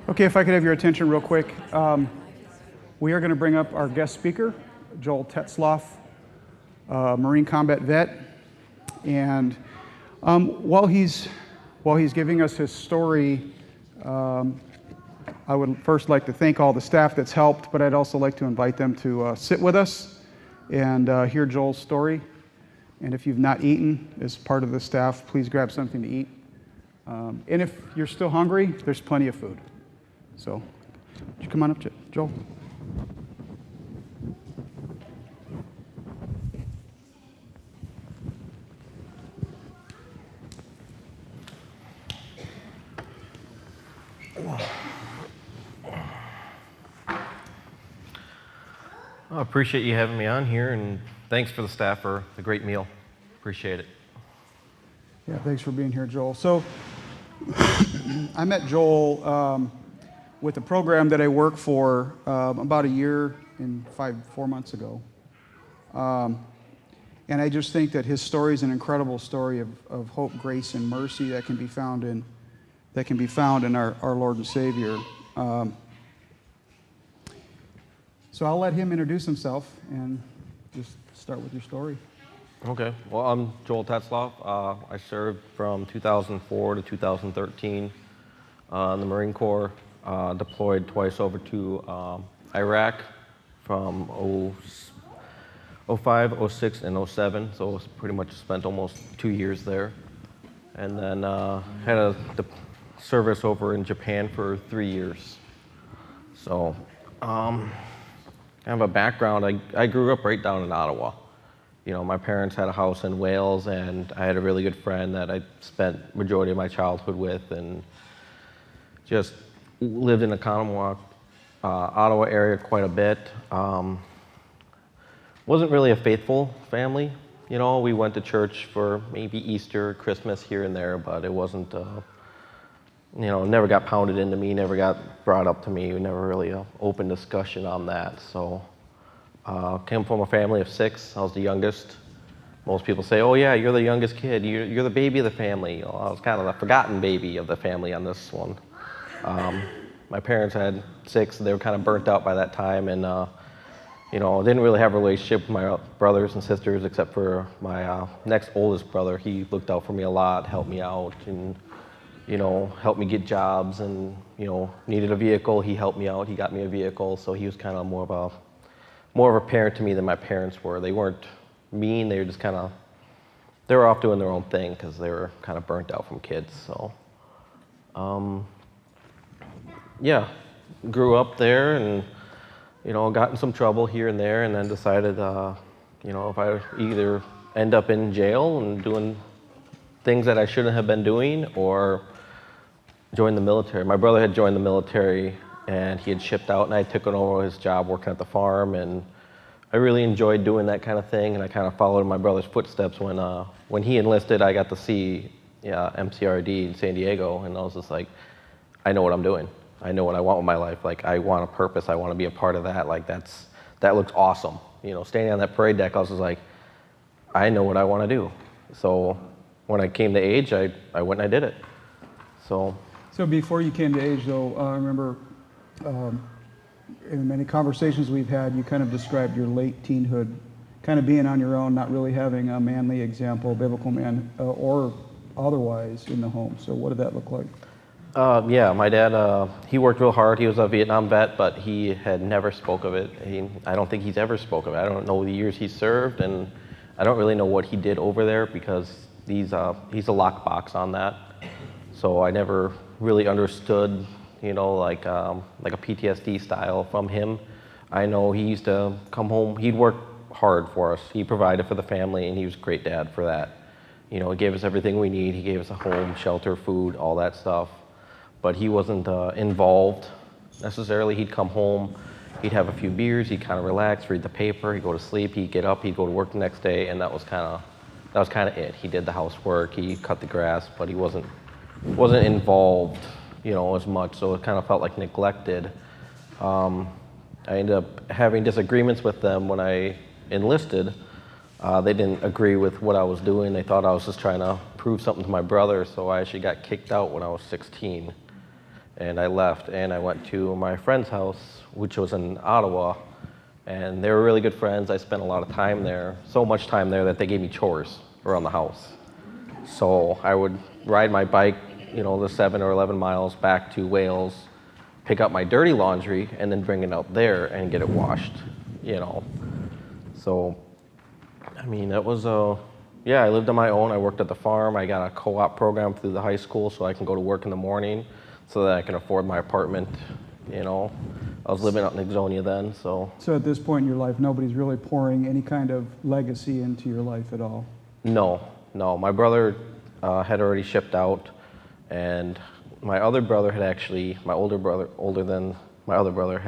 Okay, if I could have your attention real quick. We are going to bring up our guest speaker, Joel Tetzloff, Marine combat vet. And while he's giving us his story, I would first like to thank all the staff that's helped, but I'd also like to invite them to sit with us and hear Joel's story. And if you've not eaten as part of the staff, please grab something to eat. And if you're still hungry, there's plenty of food. So, would you come on up, Joel? I appreciate you having me on here, and thanks for the staff for the great meal. Appreciate it. Yeah, thanks for being here, Joel. So, I met Joel with a program that I work for about a year and 4 months ago. And I just think that his story is an incredible story of hope, grace, and mercy that can be found in our Lord and Savior. So I'll let him introduce himself and just start with your story. Okay. Well, I'm Joel Tetzloff. I served from 2004 to 2013 in the Marine Corps. Deployed twice over to Iraq from 05, 06, and 07. So I pretty much spent almost 2 years there. And then had a service over in Japan for 3 years. So kind of a background, I grew up right down in Ottawa. You know, my parents had a house in Wales, and I had a really good friend that I spent majority of my childhood with, and just lived in the Ottawa area quite a bit. Wasn't really a faithful family. You know, we went to church for maybe Easter, Christmas here and there, but it wasn't, you know, never got pounded into me, never got brought up to me, never really an open discussion on that. So, came from a family of 6. I was the youngest. Most people say, oh yeah, you're the youngest kid, you're the baby of the family. You know, I was kind of the forgotten baby of the family on this one. My parents had 6, they were kind of burnt out by that time, and you know, didn't really have a relationship with my brothers and sisters except for my next oldest brother. He looked out for me a lot, helped me out, and you know, helped me get jobs, and you know, needed a vehicle, he helped me out, he got me a vehicle, so he was kind of more of a parent to me than my parents were. They weren't mean, they were just kind of, they were off doing their own thing because they were kind of burnt out from kids. So yeah, grew up there and, you know, got in some trouble here and there, and then decided, you know, if I either end up in jail and doing things that I shouldn't have been doing, or join the military. My brother had joined the military, and he had shipped out, and I took over his job working at the farm, and I really enjoyed doing that kind of thing, and I kind of followed in my brother's footsteps. When he enlisted, I got to see MCRD in San Diego, and I was just like, I know what I'm doing. I know what I want with my life. Like, I want a purpose. I want to be a part of that. Like, that looks awesome. You know, standing on that parade deck, I was just like, I know what I want to do. So when I came to age, I went and I did it. So before you came to age, though, I remember in many conversations we've had, you kind of described your late teenhood, kind of being on your own, not really having a manly example, biblical man, or otherwise in the home. So what did that look like? Yeah, my dad, he worked real hard. He was a Vietnam vet, but he had never spoke of it. I don't think he's ever spoke of it. I don't know the years he served, and I don't really know what he did over there because he's a lockbox on that. So I never really understood, you know, like a PTSD style from him. I know he used to come home, he'd work hard for us. He provided for the family, and he was a great dad for that. You know, he gave us everything we need. He gave us a home, shelter, food, all that stuff. But he wasn't involved necessarily. He'd come home, he'd have a few beers, he'd kind of relax, read the paper, he'd go to sleep, he'd get up, he'd go to work the next day, and that was kind of it. He did the housework, he cut the grass, but he wasn't involved, you know, as much. So it kind of felt like neglected. I ended up having disagreements with them when I enlisted. They didn't agree with what I was doing. They thought I was just trying to prove something to my brother, so I actually got kicked out when I was 16. and I left, and I went to my friend's house, which was in Ottawa, and they were really good friends. I spent a lot of time there, so much time there that they gave me chores around the house. So I would ride my bike, the 7 or 11 miles back to Wales, pick up my dirty laundry, and then bring it out there and get it washed, So, I mean, that was I lived on my own. I worked at the farm. I got a co-op program through the high school so I can go to work in the morning so that I can afford my apartment, I was living out in Ixonia then, so. So at this point in your life, nobody's really pouring any kind of legacy into your life at all? No. My brother had already shipped out, and my other brother had actually, my older brother, older than my other brother,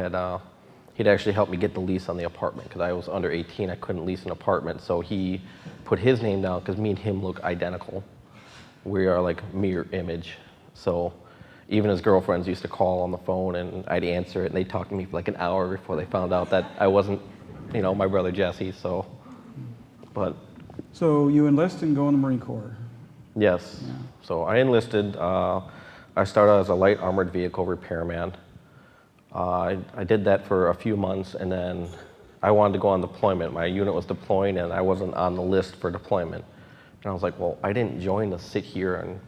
he'd actually helped me get the lease on the apartment because I was under 18. I couldn't lease an apartment, so he put his name down because me and him look identical. We are like mirror image. So even his girlfriends used to call on the phone, and I'd answer it, and they'd talk to me for like an hour before they found out that I wasn't, my brother Jesse. So, but. So you enlist and go in the Marine Corps? Yes. Yeah. So I enlisted. I started as a light armored vehicle repairman. I did that for a few months, and then I wanted to go on deployment. My unit was deploying, and I wasn't on the list for deployment. And I was like, well, I didn't join to sit here and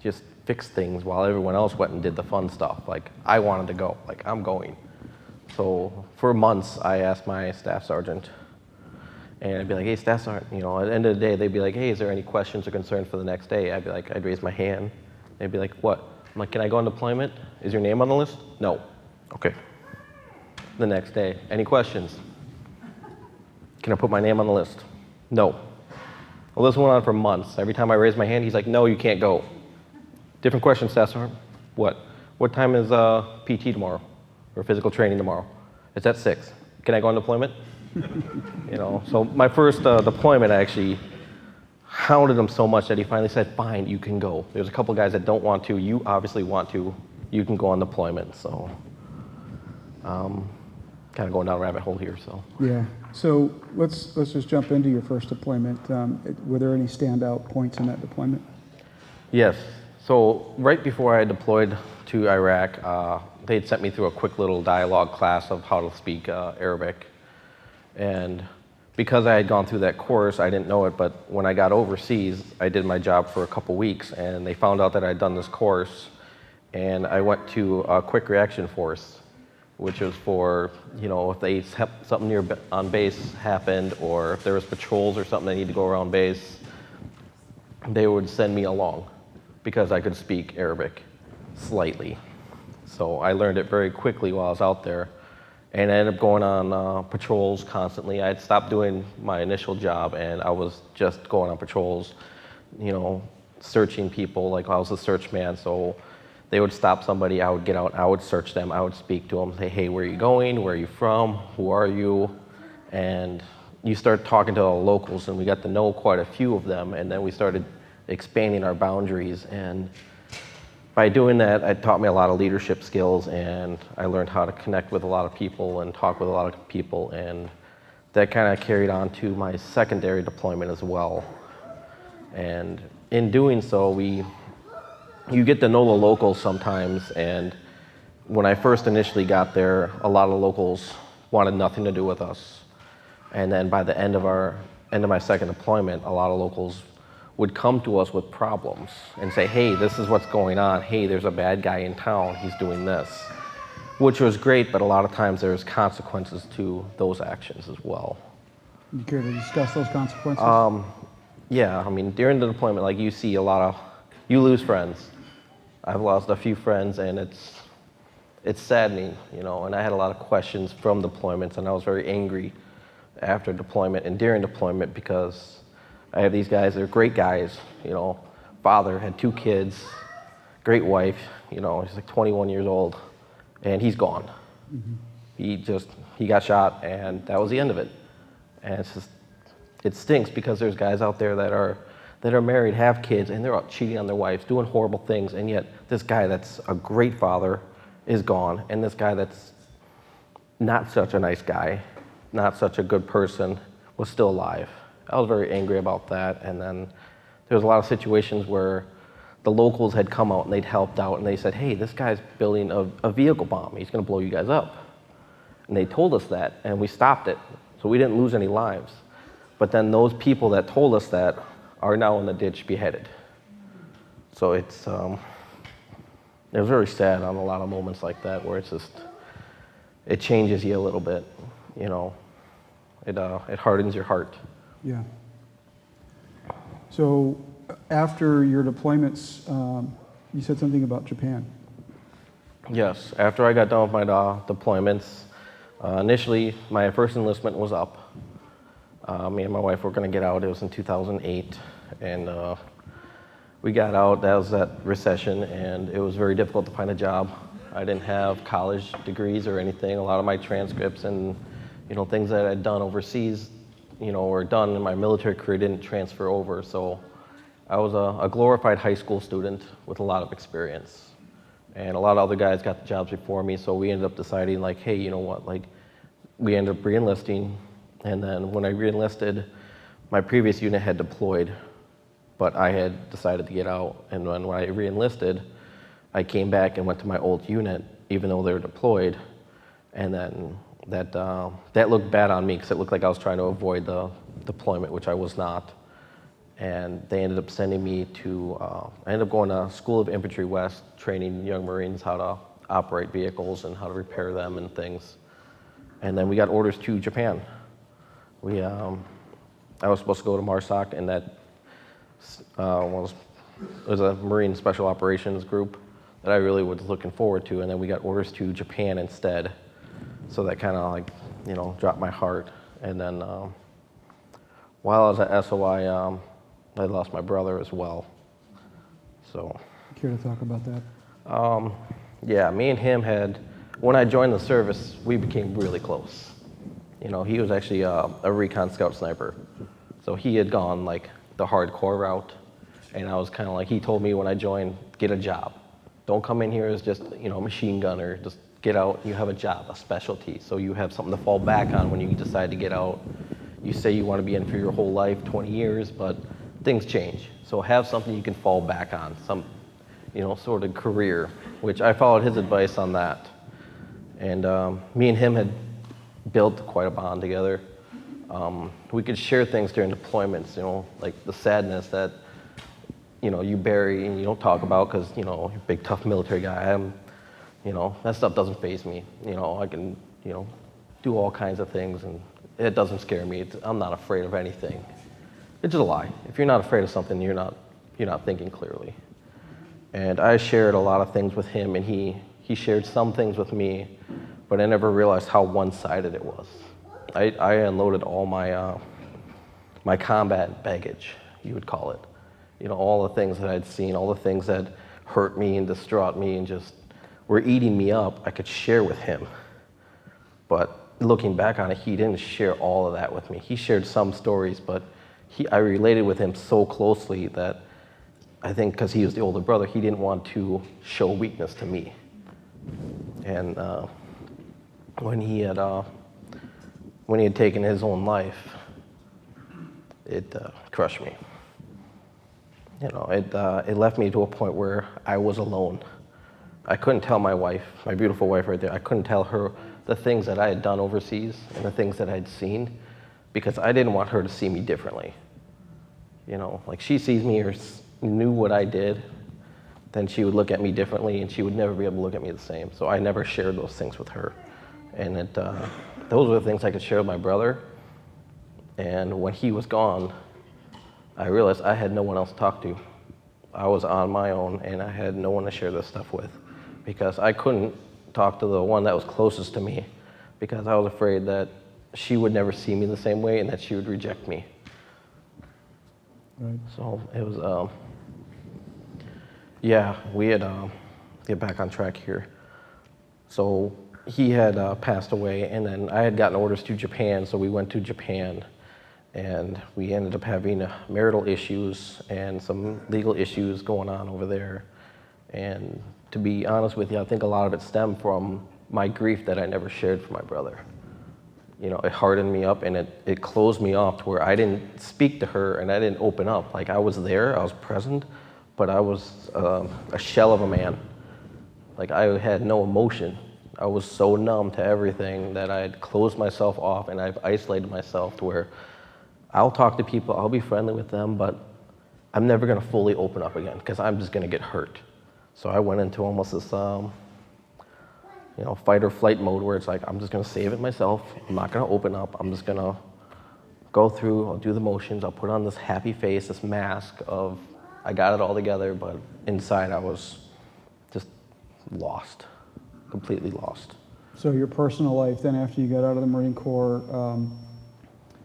just fix things while everyone else went and did the fun stuff. Like, I wanted to go. Like, I'm going. So for months, I asked my staff sergeant, and I'd be like, hey, Staff Sergeant, at the end of the day, they'd be like, hey, is there any questions or concerns for the next day? I'd be like, I'd raise my hand. They'd be like, what? I'm like, can I go on deployment? Is your name on the list? No. Okay. The next day, any questions? Can I put my name on the list? No. Well, this went on for months. Every time I raised my hand, he's like, no, you can't go. Different question, Staff Sergeant. What? What time is PT tomorrow? Or physical training tomorrow? It's at 6. Can I go on deployment? So my first deployment, I actually hounded him so much that he finally said, fine, you can go. There's a couple guys that don't want to. You obviously want to. You can go on deployment. So kind of going down a rabbit hole here. So yeah. So let's just jump into your first deployment. Were there any standout points in that deployment? Yes. So right before I deployed to Iraq, they'd sent me through a quick little dialogue class of how to speak Arabic. And because I had gone through that course, I didn't know it, but when I got overseas, I did my job for a couple weeks, and they found out that I'd done this course, and I went to a quick reaction force, which was for, if something on base happened, or if there was patrols or something that needed to go around base, they would send me along because I could speak Arabic slightly. So I learned it very quickly while I was out there. And I ended up going on patrols constantly. I had stopped doing my initial job, and I was just going on patrols, searching people. Like, I was a search man, so they would stop somebody, I would get out, I would search them, I would speak to them, say, hey, where are you going? Where are you from? Who are you? And you start talking to the locals, and we got to know quite a few of them, and then we started expanding our boundaries. And by doing that, it taught me a lot of leadership skills, and I learned how to connect with a lot of people and talk with a lot of people, and that kind of carried on to my secondary deployment as well. And in doing so, you get to know the locals sometimes, and when I first initially got there, a lot of locals wanted nothing to do with us. And then by the end of my second deployment, a lot of locals would come to us with problems and say, hey, this is what's going on. Hey, there's a bad guy in town. He's doing this, which was great, but a lot of times there's consequences to those actions as well. You care to discuss those consequences? Yeah, I mean, during the deployment, like, you see you lose friends. I've lost a few friends, and it's saddening, and I had a lot of questions from deployments, and I was very angry after deployment and during deployment because I have these guys, they're great guys, father, had 2 kids, great wife, he's like 21 years old, and he's gone. Mm-hmm. He got shot, and that was the end of it. And it stinks because there's guys out there that are married, have kids, and they're out cheating on their wives, doing horrible things, and yet this guy that's a great father is gone, and this guy that's not such a nice guy, not such a good person, was still alive. I was very angry about that, and then there was a lot of situations where the locals had come out and they'd helped out, and they said, hey, this guy's building a vehicle bomb. He's going to blow you guys up. And they told us that, and we stopped it. So we didn't lose any lives. But then those people that told us that are now in the ditch beheaded. So it was very sad on a lot of moments like that, where it's just, it changes you a little bit, you know. It hardens your heart. Yeah. So after your deployments, you said something about Japan. Yes, after I got done with my deployments, initially my first enlistment was up. Me and my wife were going to get out. It was in 2008, and we got out. That was that recession, and it was very difficult to find a job. I didn't have college degrees or anything. A lot of my transcripts and things that I'd done overseas, or done in my military career didn't transfer over. So I was a glorified high school student with a lot of experience. And a lot of other guys got the jobs before me, so we ended up deciding, like, hey, you know what, like, we ended up re-enlisting. And then when I re-enlisted, my previous unit had deployed, but I had decided to get out. And when I re-enlisted, I came back and went to my old unit, even though they were deployed. And then that looked bad on me, because it looked like I was trying to avoid the deployment, which I was not. And they ended up sending me to, I ended up going to School of Infantry West, training young Marines how to operate vehicles and how to repair them and things. And then we got orders to Japan. I was supposed to go to MARSOC, and that was a Marine Special Operations group that I really was looking forward to, and then we got orders to Japan instead. So that kind of dropped my heart. And then while I was at SOI, I lost my brother as well. So. Care to talk about that? Yeah, me and him when I joined the service, we became really close. He was actually a recon scout sniper. So he had gone like the hardcore route, and I was kind of like, he told me when I joined, get a job. Don't come in here as just, machine gunner. Just get out, you have a job, a specialty, so you have something to fall back on when you decide to get out. You say you want to be in for your whole life, 20 years, but things change. So have something you can fall back on, some, sort of career, which I followed his advice on that. And me and him had built quite a bond together. We could share things during deployments, like the sadness that, you bury and you don't talk about because, you're a big, tough military guy. That stuff doesn't faze me. I can, do all kinds of things, and it doesn't scare me. I'm not afraid of anything. It's just a lie. If you're not afraid of something, you're not thinking clearly. And I shared a lot of things with him, and he shared some things with me, but I never realized how one-sided it was. I unloaded all my combat baggage, you would call it. All the things that I'd seen, all the things that hurt me and distraught me and just were eating me up, I could share with him. But looking back on it, he didn't share all of that with me. He shared some stories, but I related with him so closely that I think because he was the older brother, he didn't want to show weakness to me. And when he had taken his own life, it crushed me. It left me to a point where I was alone. I couldn't tell my wife, my beautiful wife right there, I couldn't tell her the things that I had done overseas and the things that I'd seen, because I didn't want her to see me differently. Like she sees me or knew what I did, then she would look at me differently and she would never be able to look at me the same. So I never shared those things with her. And those were the things I could share with my brother. And when he was gone, I realized I had no one else to talk to. I was on my own, and I had no one to share this stuff with, because I couldn't talk to the one that was closest to me, because I was afraid that she would never see me the same way and that she would reject me. Right. So it was, yeah, we had, get back on track here. So he had passed away, and then I had gotten orders to Japan, so we went to Japan. And we ended up having marital issues and some legal issues going on over there. And to be honest with you, I think a lot of it stemmed from my grief that I never shared for my brother. It hardened me up, and it closed me off to where I didn't speak to her and I didn't open up. Like, I was there, I was present, but I was a shell of a man. Like, I had no emotion. I was so numb to everything that I had closed myself off, and I've isolated myself to where I'll talk to people, I'll be friendly with them, but I'm never gonna fully open up again because I'm just gonna get hurt. So I went into almost this, fight or flight mode where it's like, I'm just gonna save it myself. I'm not gonna open up. I'm just gonna go through, I'll do the motions, I'll put on this happy face, this mask of I got it all together, but inside I was just lost, completely lost. So your personal life then after you got out of the Marine Corps,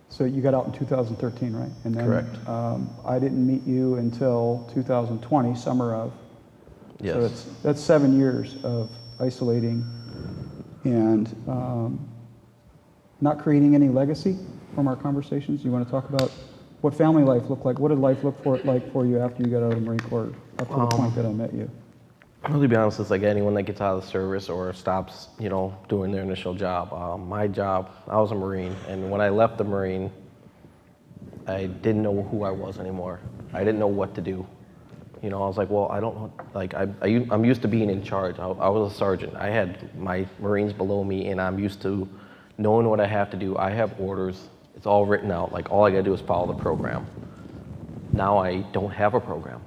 so you got out in 2013, right? And then, correct. I didn't meet you until 2020, summer of. Yes. So that's 7 years of isolating and not creating any legacy from our conversations. You want to talk about what family life looked like? What did life look like for you after you got out of the Marine Corps, up to the point that I met you? Well, to be honest, it's like anyone that gets out of the service or stops, doing their initial job. My job, I was a Marine, and when I left the Marine, I didn't know who I was anymore. I didn't know what to do. I was like, well, I don't know, like, I'm used to being in charge. I was a sergeant. I had my Marines below me, and I'm used to knowing what I have to do. I have orders. It's all written out. Like, all I gotta do is follow the program. Now I don't have a program.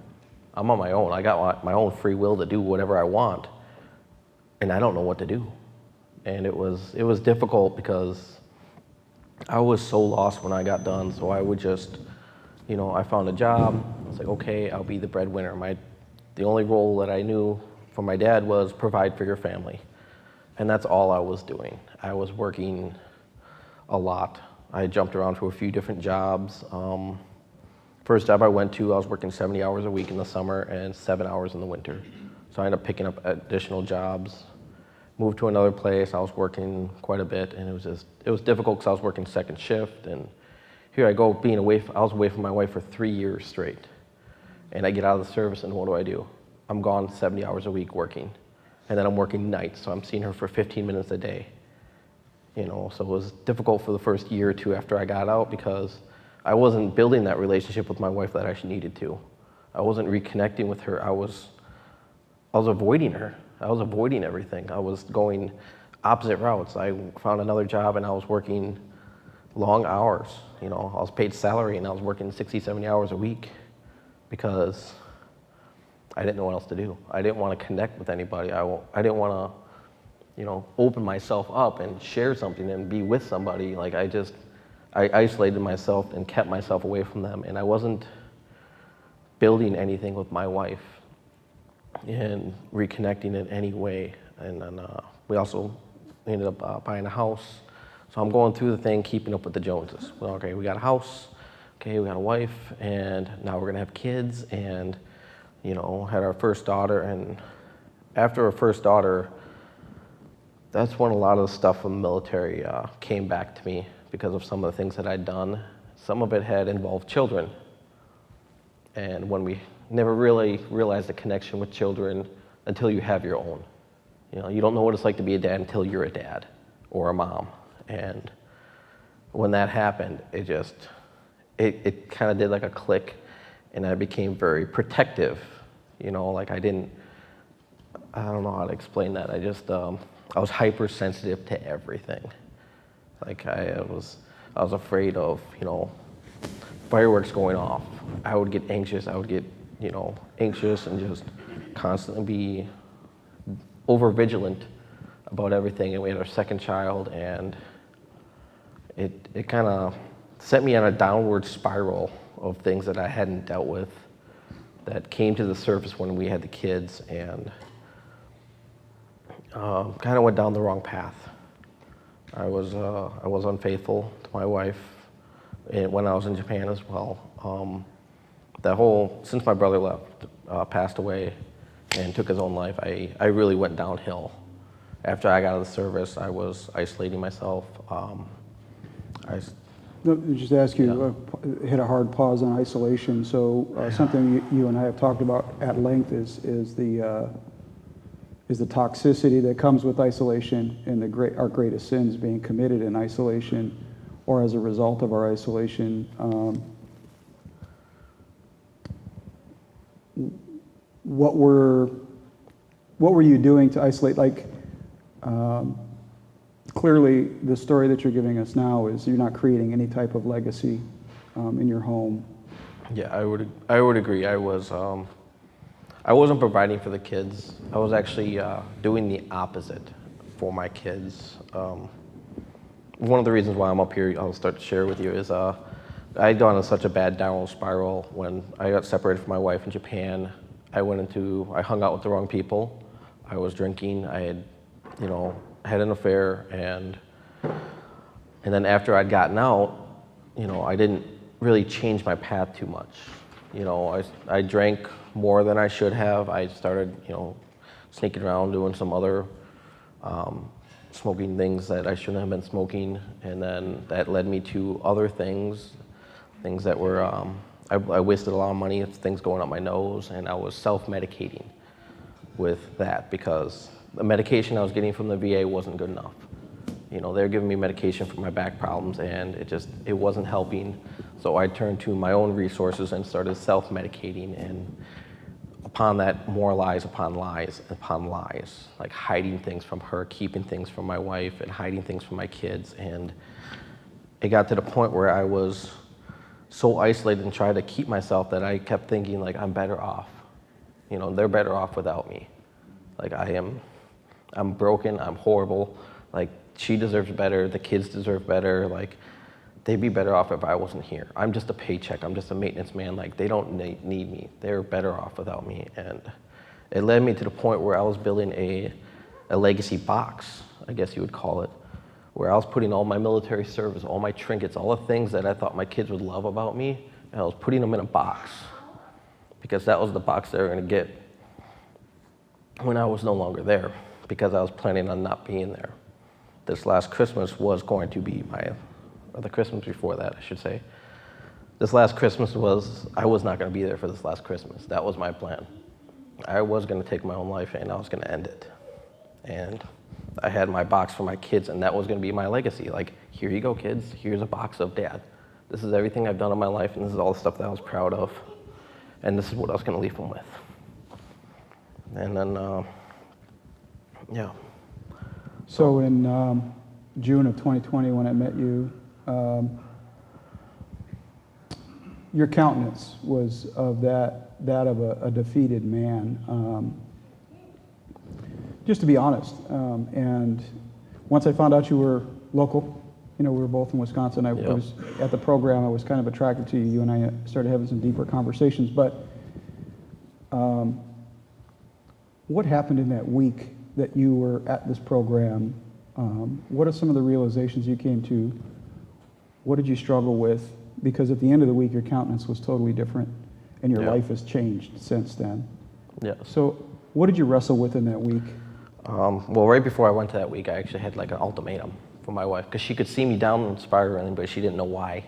I'm on my own. I got my own free will to do whatever I want, and I don't know what to do. And it was difficult because I was so lost when I got done. So I would just, I found a job. I was like, okay, I'll be the breadwinner. The only role that I knew from my dad was provide for your family, and that's all I was doing. I was working a lot. I jumped around to a few different jobs. First job I went to, I was working 70 hours a week in the summer and 7 hours in the winter. So I ended up picking up additional jobs. Moved to another place, I was working quite a bit, and it was difficult because I was working second shift, and here I go I was away from my wife for 3 years straight. And I get out of the service, and what do? I'm gone 70 hours a week working. And then I'm working nights, so I'm seeing her for 15 minutes a day. So it was difficult for the first year or two after I got out because I wasn't building that relationship with my wife that I needed to. I wasn't reconnecting with her. I was avoiding her. I was avoiding everything. I was going opposite routes. I found another job and I was working long hours. I was paid salary and I was working 60, 70 hours a week because I didn't know what else to do. I didn't want to connect with anybody. I didn't want to, open myself up and share something and be with somebody. Like I isolated myself and kept myself away from them, and I wasn't building anything with my wife and reconnecting in any way. And then we also ended up buying a house. So I'm going through the thing, keeping up with the Joneses. Well, okay, we got a house, okay, we got a wife, and now we're gonna have kids, and had our first daughter. And after our first daughter, that's when a lot of the stuff from the military came back to me because of some of the things that I'd done. Some of it had involved children. And when we never really realized the connection with children until you have your own. You don't know what it's like to be a dad until you're a dad or a mom. And when that happened, it kind of did like a click, and I became very protective. Like I don't know how to explain that. I was hypersensitive to everything. Like I was afraid of, fireworks going off. I would get anxious. I would get, anxious and just constantly be over vigilant about everything. And we had our second child, and it kind of set me on a downward spiral of things that I hadn't dealt with that came to the surface when we had the kids, and kind of went down the wrong path. I was unfaithful to my wife when I was in Japan as well. Since my brother left, passed away and took his own life, I really went downhill. After I got out of the service, I was isolating myself. Just ask you, hit a hard pause on isolation. So something you and I have talked about at length is the toxicity that comes with isolation, and our greatest sins being committed in isolation or as a result of our isolation. what were you doing to isolate? Like, clearly, the story that you're giving us now is you're not creating any type of legacy in your home. Yeah, I would agree. I wasn't providing for the kids. I was actually doing the opposite for my kids. One of the reasons why I'm up here, I'll start to share with you, is I'd gone on such a bad downward spiral when I got separated from my wife in Japan. I hung out with the wrong people. I was drinking. I had, had an affair, and then after I'd gotten out, I didn't really change my path too much. I drank more than I should have. I started, sneaking around doing some other smoking things that I shouldn't have been smoking, and then that led me to other things that were, I wasted a lot of money, things going up my nose, and I was self-medicating with that because the medication I was getting from the VA wasn't good enough. They were giving me medication for my back problems, and it wasn't helping. So I turned to my own resources and started self-medicating, and upon that, more lies upon lies upon lies, like hiding things from her, keeping things from my wife, and hiding things from my kids. And it got to the point where I was so isolated and tried to keep myself that I kept thinking, like, I'm better off. They're better off without me. Like, I'm broken, I'm horrible. Like, she deserves better, the kids deserve better. Like, they'd be better off if I wasn't here. I'm just a paycheck, I'm just a maintenance man. Like, they don't need me. They're better off without me. And it led me to the point where I was building a legacy box, I guess you would call it, where I was putting all my military service, all my trinkets, all the things that I thought my kids would love about me, and I was putting them in a box because that was the box they were going to get when I was no longer there, because I was planning on not being there. This last Christmas was going to be or the Christmas before that, I should say. This last Christmas I was not going to be there for this last Christmas. That was my plan. I was going to take my own life, and I was going to end it. And I had my box for my kids, and that was going to be my legacy. Like, here you go, kids. Here's a box of Dad. This is everything I've done in my life, and this is all the stuff that I was proud of. And this is what I was going to leave them with. And then, yeah. So in June of 2020, when I met you, your countenance was of that of a defeated man. Just to be honest, and once I found out you were local, we were both in Wisconsin. I was at the program. I was kind of attracted to you. You and I started having some deeper conversations. But what happened in that week that you were at this program? What are some of the realizations you came to? What did you struggle with? Because at the end of the week, your countenance was totally different, and your life has changed since then. Yeah. So what did you wrestle with in that week? Well, right before I went to that week, I actually had like an ultimatum from my wife, because she could see me down spiraling, but she didn't know why.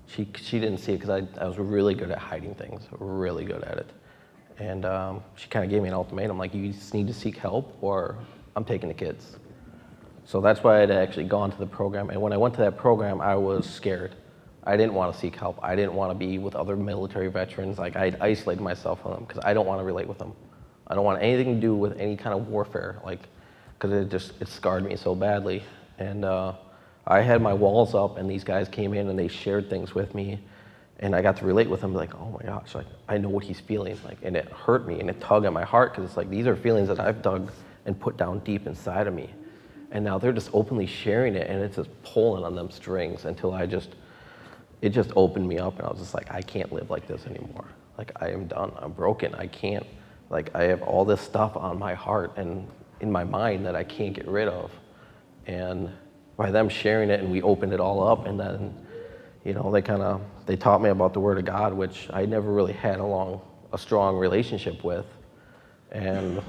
She didn't see it because I was really good at hiding things, really good at it. And she kind of gave me an ultimatum, like, you just need to seek help or I'm taking the kids. So that's why I had actually gone to the program. And when I went to that program, I was scared. I didn't want to seek help. I didn't want to be with other military veterans. Like, I'd isolated myself from them because I don't want to relate with them. I don't want anything to do with any kind of warfare, like, because it scarred me so badly. And I had my walls up, and these guys came in and they shared things with me, and I got to relate with them. Like, oh my gosh, like, I know what he's feeling, like, and it hurt me and it tugged at my heart, because it's like, these are feelings that I've dug and put down deep inside of me, and now they're just openly sharing it, and it's just pulling on them strings until it just opened me up, and I was just like, I can't live like this anymore. Like, I am done. I'm broken. I can't. Like, I have all this stuff on my heart and in my mind that I can't get rid of. And by them sharing it, and we opened it all up, and then, they taught me about the Word of God, which I never really had a strong relationship with. And,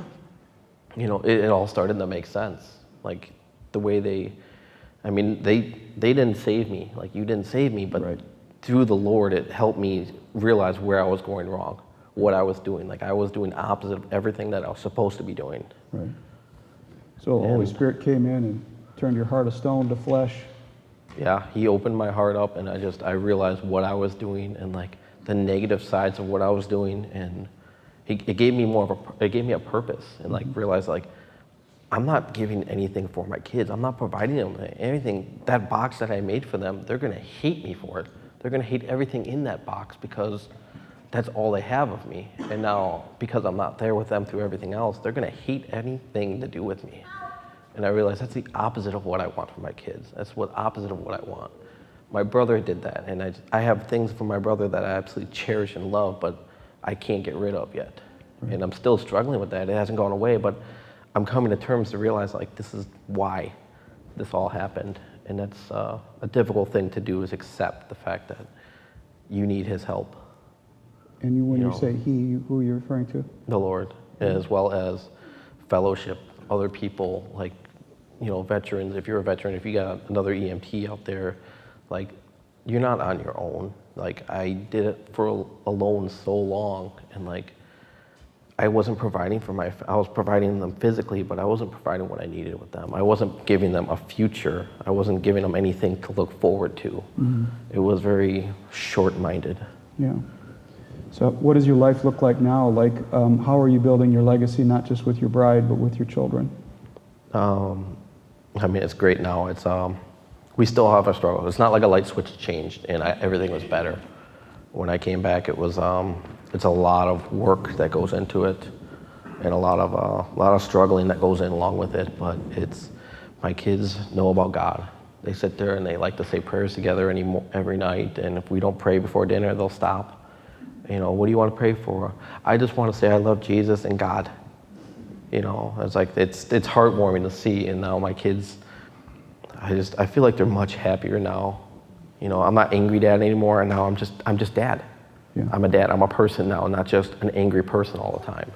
it all started to make sense. Like, the way they didn't save me. Like, you didn't save me, but through the Lord, it helped me realize where I was going wrong, what I was doing. Like, I was doing opposite of everything that I was supposed to be doing. Right. So the Holy Spirit came in and turned your heart of stone to flesh. Yeah, he opened my heart up, and I realized what I was doing and, like, the negative sides of what I was doing, and it gave me it gave me a purpose, and like realized like, I'm not giving anything for my kids. I'm not providing them anything. That box that I made for them, they're gonna hate me for it. They're gonna hate everything in that box because that's all they have of me. And now, because I'm not there with them through everything else, they're gonna hate anything to do with me. And I realized that's the opposite of what I want for my kids. That's the opposite of what I want. My brother did that, and I have things from my brother that I absolutely cherish and love, but I can't get rid of yet. Right. And I'm still struggling with that. It hasn't gone away, but I'm coming to terms to realize like this is why this all happened. And that's a difficult thing to do, is accept the fact that you need his help. And when you say he, who are you referring to? The Lord, as well as fellowship, other people, like, veterans. If you're a veteran, if you got another EMT out there, like, you're not on your own. Like, I did it for alone so long, and like, I wasn't providing for I was providing them physically, but I wasn't providing what I needed with them. I wasn't giving them a future. I wasn't giving them anything to look forward to. Mm-hmm. It was very short-minded. Yeah. So what does your life look like now? Like, how are you building your legacy, not just with your bride, but with your children? I mean, it's great now. It's we still have our struggles. It's not like a light switch changed and everything was better. When I came back, it was it's a lot of work that goes into it, and a lot of struggling that goes in along with it. But my kids know about God. They sit there and they like to say prayers together every night. And if we don't pray before dinner, they'll stop. What do you want to pray for? I just want to say I love Jesus and God. It's like it's heartwarming to see. And now my kids, I feel like they're much happier now. I'm not angry dad anymore, and now I'm just dad. Yeah. I'm a dad. I'm a person now, not just an angry person all the time.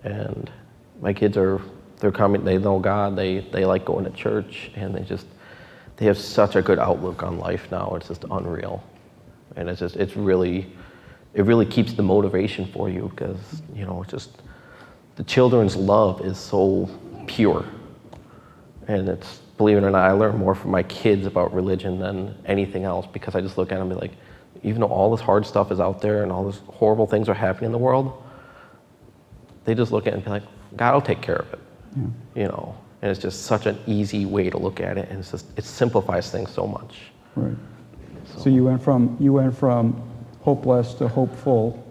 And my kids they're coming. They know God. They like going to church, and they have such a good outlook on life now. It's just unreal, and it really keeps the motivation for you, because it's just the children's love is so pure, and it's, believe it or not, I learn more from my kids about religion than anything else, because I just look at them and be like, even though all this hard stuff is out there and all these horrible things are happening in the world, they just look at it and be like, God will take care of it. Yeah. And it's just such an easy way to look at it, and it simplifies things so much. Right. So you went from hopeless to hopeful,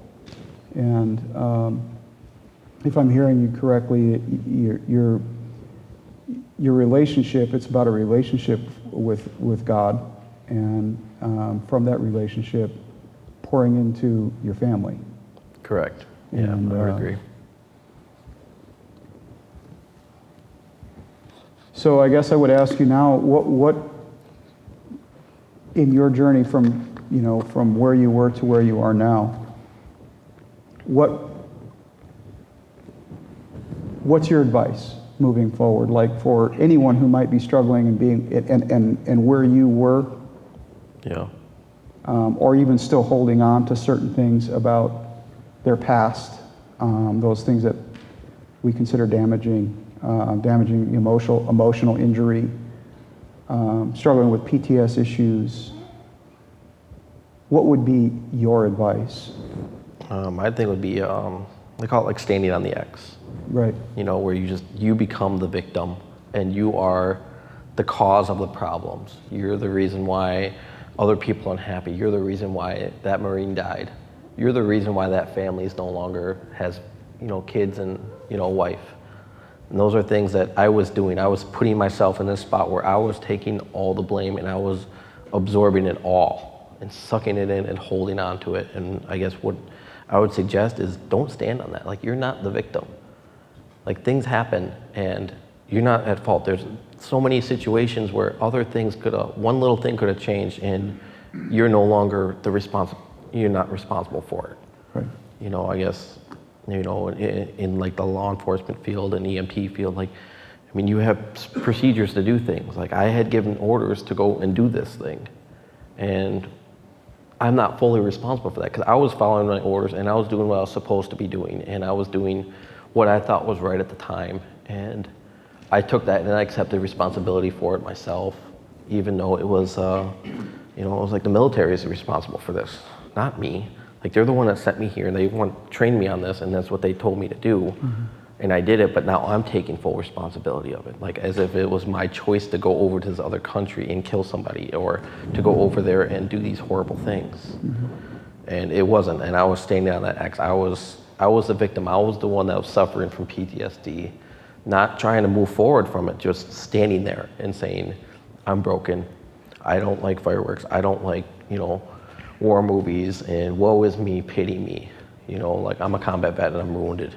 and if I'm hearing you correctly, your relationship, it's about a relationship with God, and from that relationship, pouring into your family. Correct. Yeah, I would agree. So I guess I would ask you now, what in your journey from where you were to where you are now, what's your advice moving forward, like for anyone who might be struggling and being and where you were, yeah, or even still holding on to certain things about their past, those things that we consider damaging emotional injury, struggling with PTS issues. What would be your advice? I think it would be, they call it like standing on the X. Right. Where you become the victim, and you are the cause of the problems. You're the reason why other people are unhappy. You're the reason why that Marine died. You're the reason why that family is no longer has, kids and, a wife. And those are things that I was doing. I was putting myself in this spot where I was taking all the blame, and I was absorbing it all and sucking it in and holding on to it. And I guess what I would suggest is don't stand on that. Like, you're not the victim. Like, things happen and you're not at fault. There's so many situations where other things one little thing could have changed, and you're no longer you're not responsible for it. Right. I guess, in like the law enforcement field and EMT field, you have procedures to do things. Like, I had given orders to go and do this thing, and I'm not fully responsible for that, because I was following my orders and I was doing what I was supposed to be doing, and I was doing what I thought was right at the time, and I took that and I accepted responsibility for it myself, even though it was, it was like the military is responsible for this, not me. Like, they're the one that sent me here, and they trained me on this, and that's what they told me to do. And I did it, but now I'm taking full responsibility of it, like as if it was my choice to go over to this other country and kill somebody, or to go over there and do these horrible things. And it wasn't, and I was standing on that X. I was the victim. I was the one that was suffering from PTSD, not trying to move forward from it, just standing there and saying, I'm broken. I don't like fireworks. I don't like, war movies, and woe is me, pity me. Like, I'm a combat vet and I'm wounded.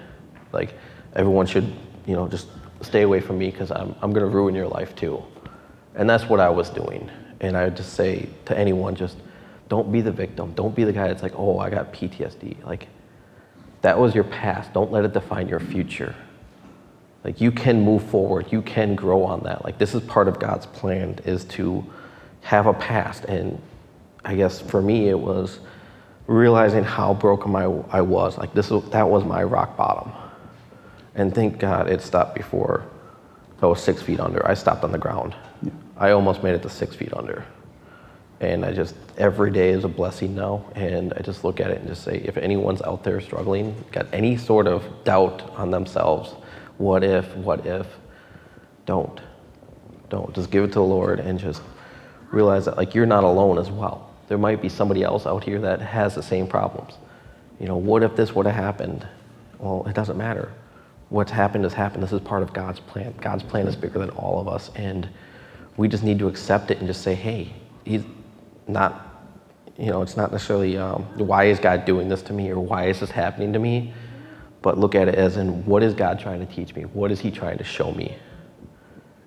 Like, everyone should, just stay away from me, because I'm going to ruin your life too. And that's what I was doing. And I would just say to anyone, just don't be the victim. Don't be the guy that's like, oh, I got PTSD. Like, that was your past. Don't let it define your future. Like, you can move forward. You can grow on that. Like, this is part of God's plan, is to have a past. And I guess for me, it was realizing how broken I was. Like, that was my rock bottom. And thank God it stopped before I was 6 feet under. I stopped on the ground. Yeah. I almost made it to 6 feet under. And every day is a blessing now. And I just look at it and just say, if anyone's out there struggling, got any sort of doubt on themselves, what if, don't. Just give it to the Lord, and just realize that, like, you're not alone as well. There might be somebody else out here that has the same problems. What if this would have happened? Well, it doesn't matter. What's happened has happened. This is part of God's plan. God's plan is bigger than all of us, and we just need to accept it and just say, hey, he's not, it's not necessarily, why is God doing this to me, or why is this happening to me? But look at it as in, what is God trying to teach me? What is he trying to show me?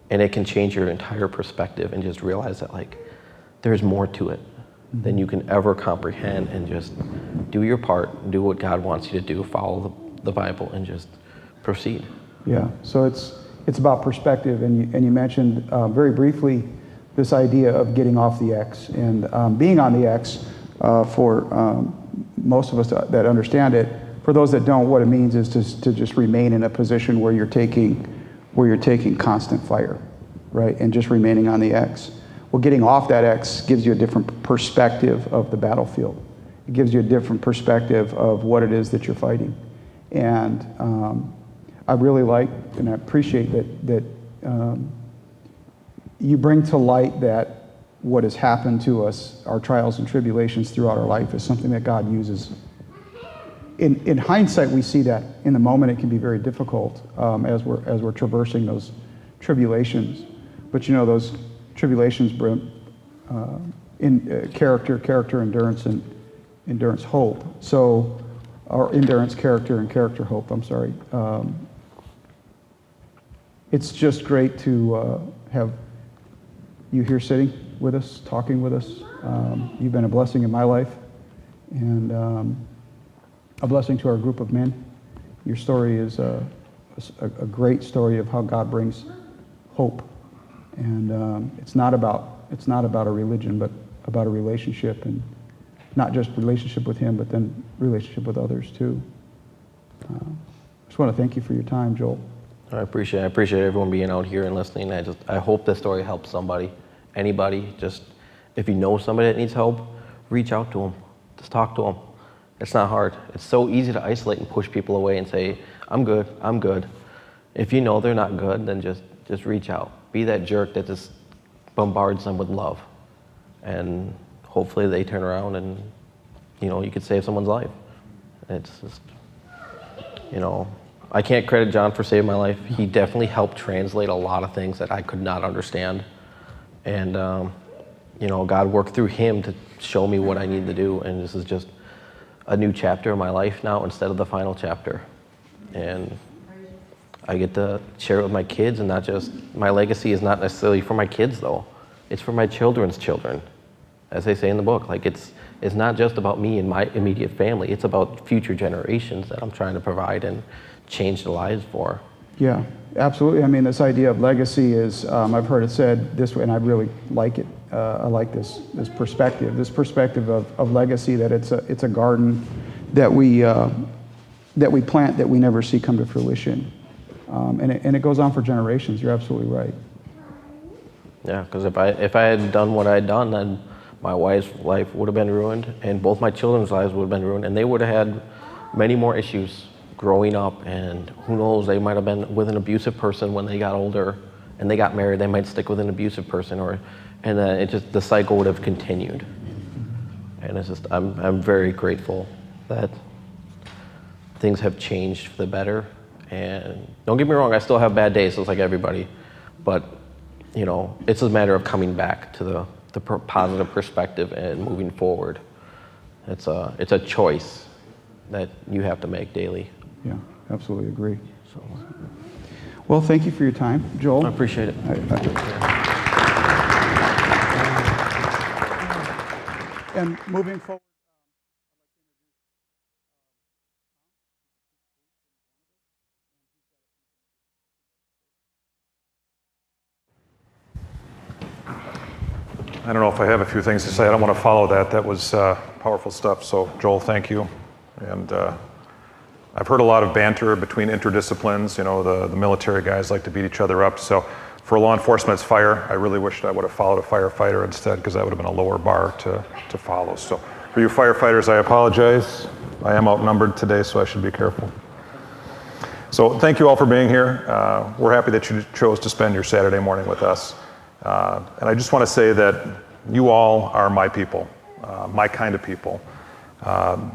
And it can change your entire perspective, and just realize that, like, there's more to it than you can ever comprehend, and just do your part, do what God wants you to do, follow the Bible, and just proceed. Yeah, so it's about perspective, and you mentioned very briefly this idea of getting off the X, and being on the X for most of us that understand it. For those that don't, what it means is to just remain in a position where you're taking constant fire, right, and just remaining on the X. Well, getting off that X gives you a different perspective of the battlefield. It gives you a different perspective of what it is that you're fighting, and I really like and I appreciate that you bring to light that what has happened to us, our trials and tribulations throughout our life, is something that God uses. In hindsight, we see that. In the moment, it can be very difficult as we're traversing those tribulations. But those tribulations bring character, endurance, and endurance, hope. So, or endurance, character, and character, hope. I'm sorry. It's just great to have you here sitting with us, talking with us. You've been a blessing in my life, and a blessing to our group of men. Your story is a great story of how God brings hope, and it's not about a religion, but about a relationship, and not just relationship with Him, but then relationship with others too. I just want to thank you for your time, Joel. I appreciate everyone being out here and listening. I hope this story helps somebody, anybody. Just if you know somebody that needs help, reach out to them. Just talk to them. It's not hard. It's so easy to isolate and push people away and say, I'm good, I'm good. If you know they're not good, then just reach out. Be that jerk that just bombards them with love. And hopefully they turn around and, you could save someone's life. It's just, I can't credit John for saving my life. He definitely helped translate a lot of things that I could not understand. And, God worked through him to show me what I need to do. And this is just a new chapter of my life now instead of the final chapter. And I get to share it with my kids, and not just, my legacy is not necessarily for my kids though. It's for my children's children. As they say in the book, like it's not just about me and my immediate family, it's about future generations that I'm trying to provide and change the lives for. Yeah, absolutely. I mean, this idea of legacy is, I've heard it said this way, and I really like it. I like this perspective of legacy, that it's a garden that we plant that we never see come to fruition. And it goes on for generations. You're absolutely right. Yeah, because if I had done what I had done, then my wife's life would have been ruined, and both my children's lives would have been ruined, and they would have had many more issues growing up, and who knows, they might have been with an abusive person when they got older and they got married. They might stick with an abusive person, and then the cycle would have continued. And it's just, I'm very grateful that things have changed for the better. And don't get me wrong, I still have bad days, just like everybody, but you know, it's a matter of coming back to the positive perspective and moving forward. It's a choice that you have to make daily. Yeah, absolutely agree. So, Well, thank you for your time, Joel. I appreciate it. And moving forward. I don't know if I have a few things to say. I don't want to follow that. That was powerful stuff. So, Joel, thank you. And I've heard a lot of banter between interdisciplines. You know, the military guys like to beat each other up. So, for law enforcement, it's fire. I really wished I would have followed a firefighter instead, because that would have been a lower bar to follow. So, for you firefighters, I apologize. I am outnumbered today, so I should be careful. So, thank you all for being here. We're happy that you chose to spend your Saturday morning with us. And I just want to say that you all are my people, my kind of people.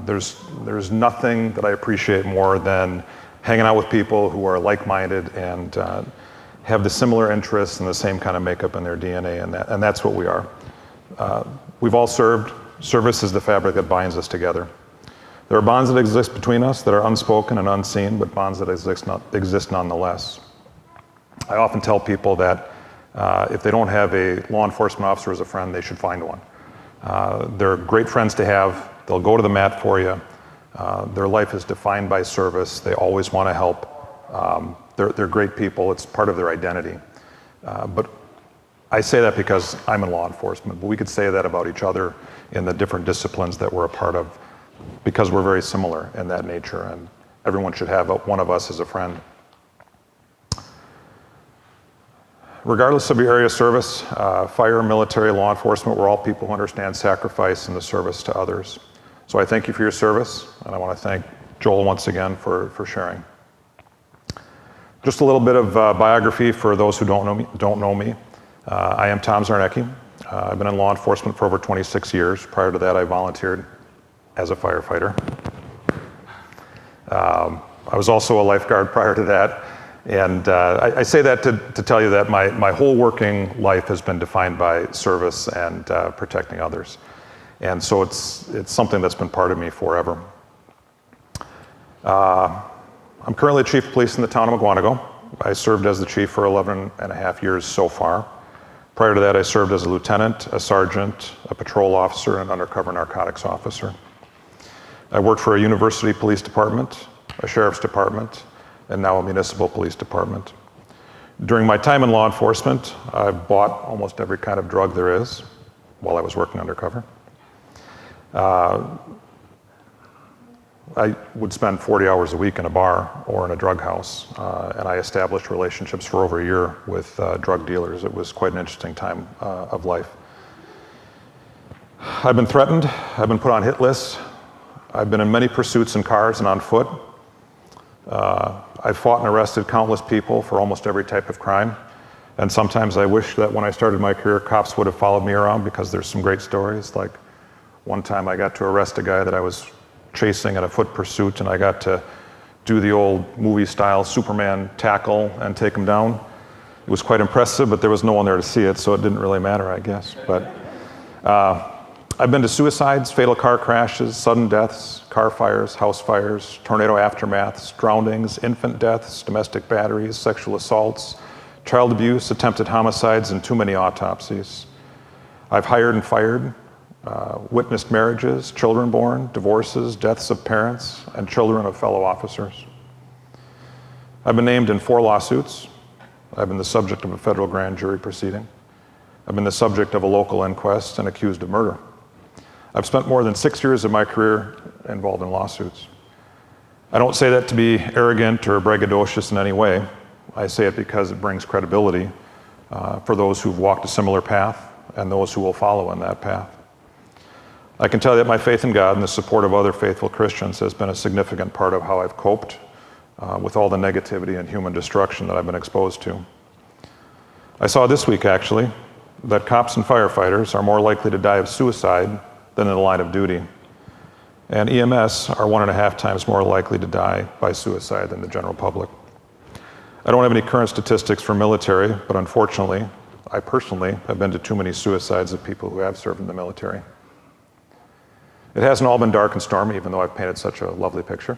There's nothing that I appreciate more than hanging out with people who are like-minded and have the similar interests and the same kind of makeup in their DNA, and that's what we are. We've all served. Service is the fabric that binds us together. There are bonds that exist between us that are unspoken and unseen, but bonds that exist nonetheless. I often tell people that if they don't have a law enforcement officer as a friend, they should find one. They're great friends to have. They'll go to the mat for you. Their life is defined by service. They always want to help. They're great people. It's part of their identity. But I say that because I'm in law enforcement, but we could say that about each other in the different disciplines that we're a part of, because we're very similar in that nature, and everyone should have one of us as a friend. Regardless of your area of service, fire, military, law enforcement, we're all people who understand sacrifice and the service to others. So I thank you for your service, and I want to thank Joel once again for sharing. Just a little bit of biography for those who don't know me. I am Tom Czarnecki. I've been in law enforcement for over 26 years. Prior to that, I volunteered as a firefighter. I was also a lifeguard prior to that. And I say that to tell you that my whole working life has been defined by service and protecting others. And so it's something that's been part of me forever. I'm currently chief of police in the town of Mukwonago. I served as the chief for 11 and a half years so far. Prior to that, I served as a lieutenant, a sergeant, a patrol officer, and an undercover narcotics officer. I worked for a university police department, a sheriff's department, and now a municipal police department. During my time in law enforcement, I've bought almost every kind of drug there is while I was working undercover. I would spend 40 hours a week in a bar or in a drug house, and I established relationships for over a year with drug dealers. It was quite an interesting time of life. I've been threatened, I've been put on hit lists, I've been in many pursuits in cars and on foot. I've fought and arrested countless people for almost every type of crime, and sometimes I wish that when I started my career, cops would have followed me around, because there's some great stories. Like one time I got to arrest a guy that I was chasing in a foot pursuit, and I got to do the old movie-style Superman tackle and take him down. It was quite impressive, but there was no one there to see it, so it didn't really matter, I guess. But I've been to suicides, fatal car crashes, sudden deaths, car fires, house fires, tornado aftermaths, drownings, infant deaths, domestic batteries, sexual assaults, child abuse, attempted homicides, and too many autopsies. I've hired and fired, witnessed marriages, children born, divorces, deaths of parents, and children of fellow officers. I've been named in 4 lawsuits. I've been the subject of a federal grand jury proceeding. I've been the subject of a local inquest and accused of murder. I've spent more than 6 years of my career involved in lawsuits. I don't say that to be arrogant or braggadocious in any way. I say it because it brings credibility for those who've walked a similar path and those who will follow in that path. I can tell you that my faith in God and the support of other faithful Christians has been a significant part of how I've coped with all the negativity and human destruction that I've been exposed to. I saw this week, actually, that cops and firefighters are more likely to die of suicide than in the line of duty. And EMS are 1.5 times more likely to die by suicide than the general public. I don't have any current statistics for military, but unfortunately, I personally have been to too many suicides of people who have served in the military. It hasn't all been dark and stormy, even though I've painted such a lovely picture.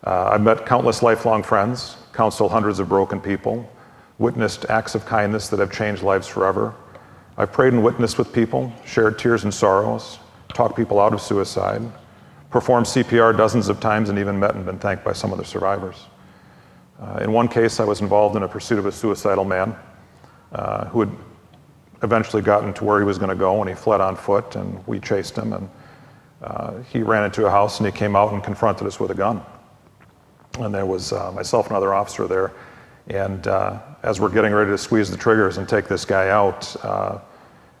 I've met countless lifelong friends, counseled hundreds of broken people, witnessed acts of kindness that have changed lives forever. I've prayed and witnessed with people, shared tears and sorrows, talked people out of suicide, performed CPR dozens of times, and even met and been thanked by some of the survivors. In one case, I was involved in a pursuit of a suicidal man who had eventually gotten to where he was going to go, and he fled on foot, and we chased him, and he ran into a house, and he came out and confronted us with a gun. And there was myself and another officer there, and as we're getting ready to squeeze the triggers and take this guy out,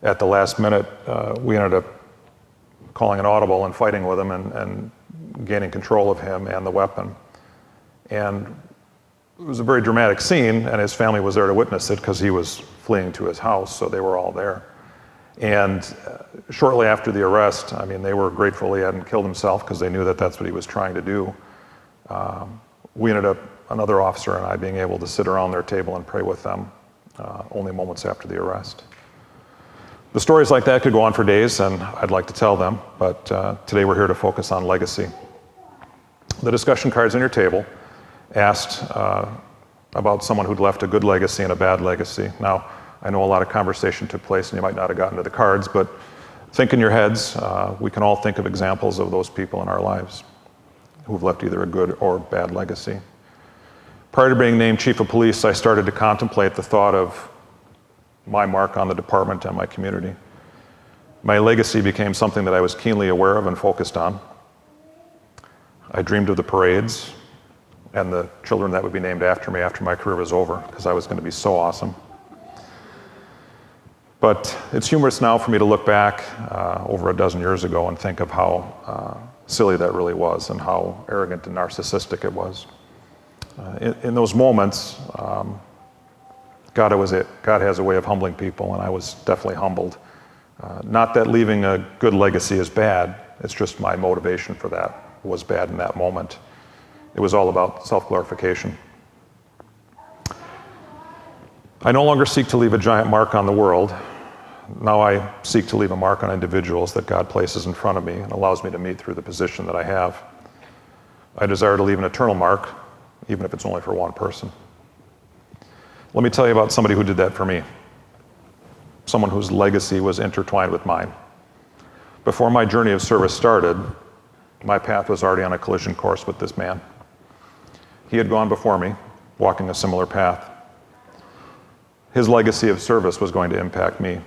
at the last minute, we ended up calling an audible and fighting with him and gaining control of him and the weapon. And it was a very dramatic scene, and his family was there to witness it because he was fleeing to his house, so they were all there. And shortly after the arrest, I mean, they were grateful he hadn't killed himself because they knew that that's what he was trying to do. We ended up, another officer and I, being able to sit around their table and pray with them only moments after the arrest. The stories like that could go on for days, and I'd like to tell them, but today we're here to focus on legacy. The discussion cards on your table asked about someone who'd left a good legacy and a bad legacy. Now, I know a lot of conversation took place and you might not have gotten to the cards, but think in your heads. We can all think of examples of those people in our lives who've left either a good or bad legacy. Prior to being named Chief of Police, I started to contemplate the thought of my mark on the department and my community. My legacy became something that I was keenly aware of and focused on. I dreamed of the parades and the children that would be named after me after my career was over, because I was going to be so awesome. But it's humorous now for me to look back over a dozen years ago and think of how silly that really was and how arrogant and narcissistic it was. In those moments, God has a way of humbling people, and I was definitely humbled. Not that leaving a good legacy is bad, it's just my motivation for that was bad in that moment. It was all about self-glorification. I no longer seek to leave a giant mark on the world. Now I seek to leave a mark on individuals that God places in front of me and allows me to meet through the position that I have. I desire to leave an eternal mark, even if it's only for one person. Let me tell you about somebody who did that for me. Someone whose legacy was intertwined with mine. Before my journey of service started, my path was already on a collision course with this man. He had gone before me, walking a similar path. His legacy of service was going to impact me.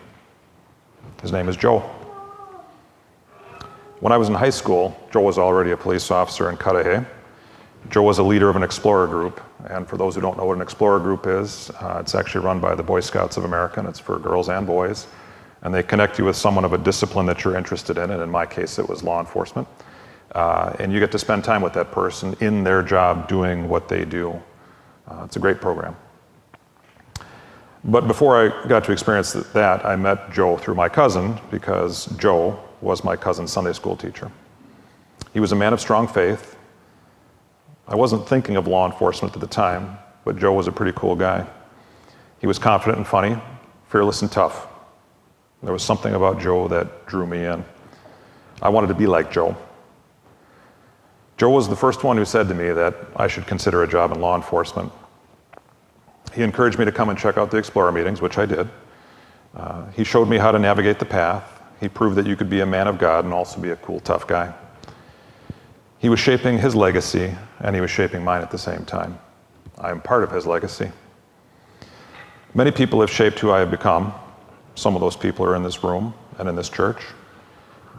His name is Joe. When I was in high school, Joe was already a police officer in Cudahy. Joe was a leader of an explorer group, and for those who don't know what an explorer group is, it's actually run by the Boy Scouts of America, and it's for girls and boys, and they connect you with someone of a discipline that you're interested in, and in my case it was law enforcement, and you get to spend time with that person in their job doing what they do. It's a great program. But before I got to experience that, I met Joe through my cousin, because Joe was my cousin's Sunday school teacher. He was a man of strong faith. I wasn't thinking of law enforcement at the time, but Joe was a pretty cool guy. He was confident and funny, fearless and tough. There was something about Joe that drew me in. I wanted to be like Joe. Joe was the first one who said to me that I should consider a job in law enforcement. He encouraged me to come and check out the Explorer meetings, which I did. He showed me how to navigate the path. He proved that you could be a man of God and also be a cool, tough guy. He was shaping his legacy, and he was shaping mine at the same time. I am part of his legacy. Many people have shaped who I have become. Some of those people are in this room and in this church.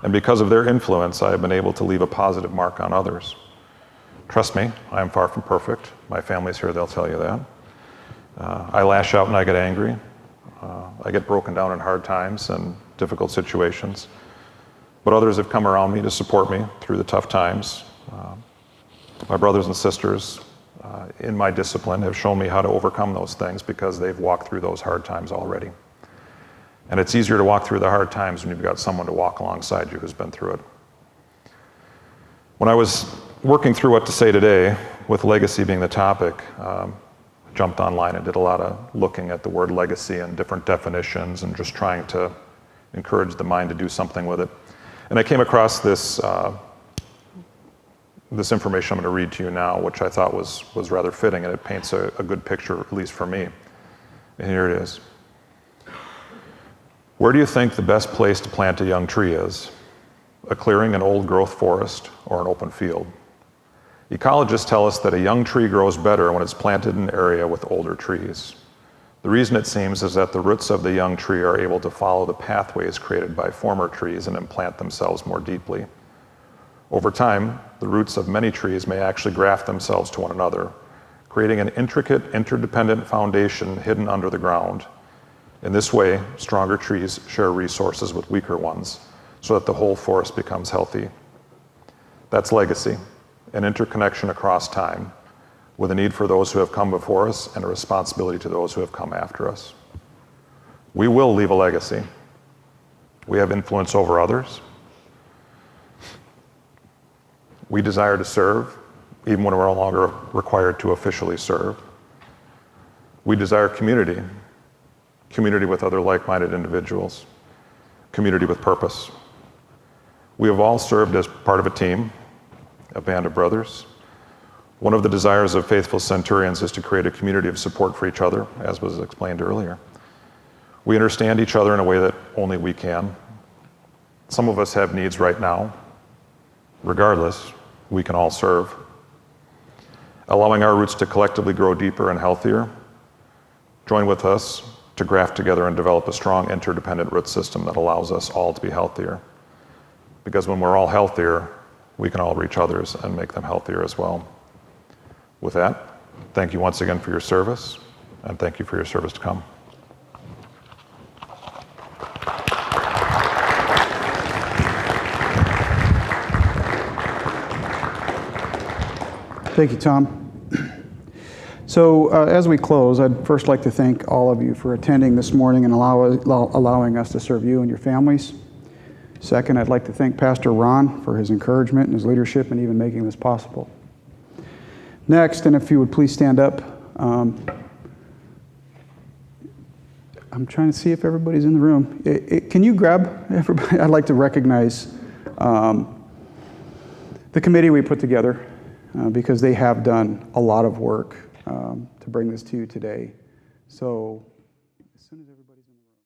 And because of their influence, I have been able to leave a positive mark on others. Trust me, I am far from perfect. My family's here, they'll tell you that. I lash out and I get angry. I get broken down in hard times and difficult situations. but others have come around me to support me through the tough times. My brothers and sisters in my discipline have shown me how to overcome those things because they've walked through those hard times already. And it's easier to walk through the hard times when you've got someone to walk alongside you who's been through it. When I was working through what to say today, with legacy being the topic, jumped online and did a lot of looking at the word legacy and different definitions and just trying to encourage the mind to do something with it. And I came across this information I'm going to read to you now, which I thought was rather fitting, and it paints a good picture, at least for me. And here it is. Where do you think the best place to plant a young tree is? A clearing, an old growth forest, or an open field? Ecologists tell us that a young tree grows better when it's planted in an area with older trees. The reason it seems is that the roots of the young tree are able to follow the pathways created by former trees and implant themselves more deeply. Over time, the roots of many trees may actually graft themselves to one another, creating an intricate, interdependent foundation hidden under the ground. In this way, stronger trees share resources with weaker ones, so that the whole forest becomes healthy. That's legacy, an interconnection across time, with a need for those who have come before us and a responsibility to those who have come after us. We will leave a legacy. We have influence over others. We desire to serve, even when we're no longer required to officially serve. We desire community, community with other like-minded individuals, community with purpose. We have all served as part of a team, a band of brothers. One of the desires of faithful Centurions is to create a community of support for each other, as was explained earlier. We understand each other in a way that only we can. Some of us have needs right now. Regardless, we can all serve. Allowing our roots to collectively grow deeper and healthier, join with us to graft together and develop a strong interdependent root system that allows us all to be healthier. Because when we're all healthier, we can all reach others and make them healthier as well. With that, thank you once again for your service, and thank you for your service to come. Thank you, Tom. So as we close, I'd first like to thank all of you for attending this morning and allowing us to serve you and your families. Second, I'd like to thank Pastor Ron for his encouragement and his leadership in even making this possible. Next, and if you would please stand up. I'm trying to see if everybody's in the room. Can you grab everybody? I'd like to recognize the committee we put together because they have done a lot of work to bring this to you today. So as soon as everybody's in the room.